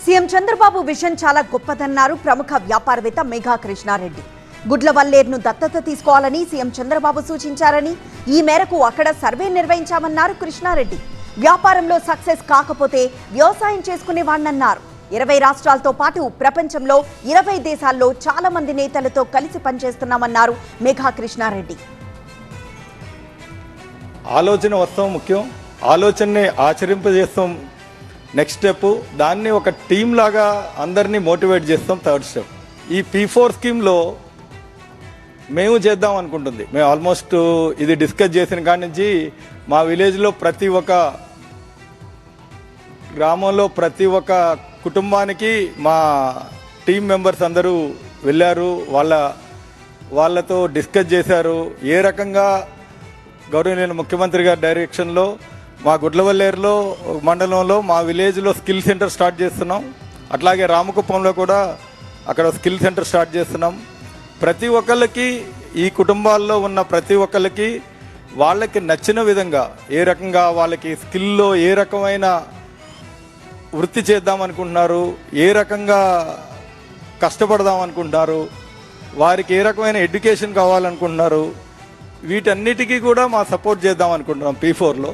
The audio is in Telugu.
సీఎం చంద్రబాబు విజన్ చాలా గొప్పదన్నారు ప్రముఖ వ్యాపారవేత్త మేఘా కృష్ణారెడ్డి. గుడ్లవల్లేరును దత్తత తీసుకోవాలని సీఎం చంద్రబాబు సూచించారని, ఈ మేరకు అక్కడ సర్వే నిర్వహించామన్నారు కృష్ణారెడ్డి. వ్యాపారంలో సక్సెస్ కాకపోతే వ్యవసాయం చేసుకునేవాణ్ణన్నారు. 20 రాష్ట్రాలతో పాటు ప్రపంచంలో 20 దేశాల్లో చాలా మంది నేతలతో కలిసి పనిచేస్తున్నామన్నారు మేఘా కృష్ణారెడ్డి. ఆలోచన వస్తాం ముఖ్యం, ఆలోచనని ఆచరింపజేస్తాం నెక్స్ట్ స్టెప్, దాన్ని ఒక టీం లాగా అందరినీ మోటివేట్ చేస్తాం థర్డ్ స్టెప్. ఈ P4 స్కీమ్లో మేము చేద్దాం అనుకుంటుంది, మేము ఆల్మోస్ట్ ఇది డిస్కస్ చేసిన కాడి నుంచి మా విలేజ్లో ప్రతి ఒక్క గ్రామంలో ప్రతి ఒక్క కుటుంబానికి మా టీం మెంబర్స్ అందరూ వెళ్ళారు, వాళ్ళతో డిస్కస్ చేశారు. ఏ రకంగా గౌరవనీయ ముఖ్యమంత్రి గారి డైరెక్షన్లో మా గుడ్లవల్లేరులో మండలంలో మా విలేజ్లో స్కిల్ సెంటర్ స్టార్ట్ చేస్తున్నాం. అట్లాగే రామకుప్పంలో కూడా అక్కడ స్కిల్ సెంటర్ స్టార్ట్ చేస్తున్నాం. ప్రతి ఒక్కళ్ళకి, ఈ కుటుంబాల్లో ఉన్న ప్రతి ఒక్కళ్ళకి వాళ్ళకి నచ్చిన విధంగా ఏ రకంగా వాళ్ళకి స్కిల్లో ఏ రకమైన వృత్తి చేద్దాం అనుకుంటున్నారు, ఏ రకంగా కష్టపడదాం అనుకుంటున్నారు, వారికి ఏ రకమైన ఎడ్యుకేషన్ కావాలనుకుంటున్నారు, వీటన్నిటికీ కూడా మా సపోర్ట్ చేద్దాం అనుకుంటున్నాం P4లో.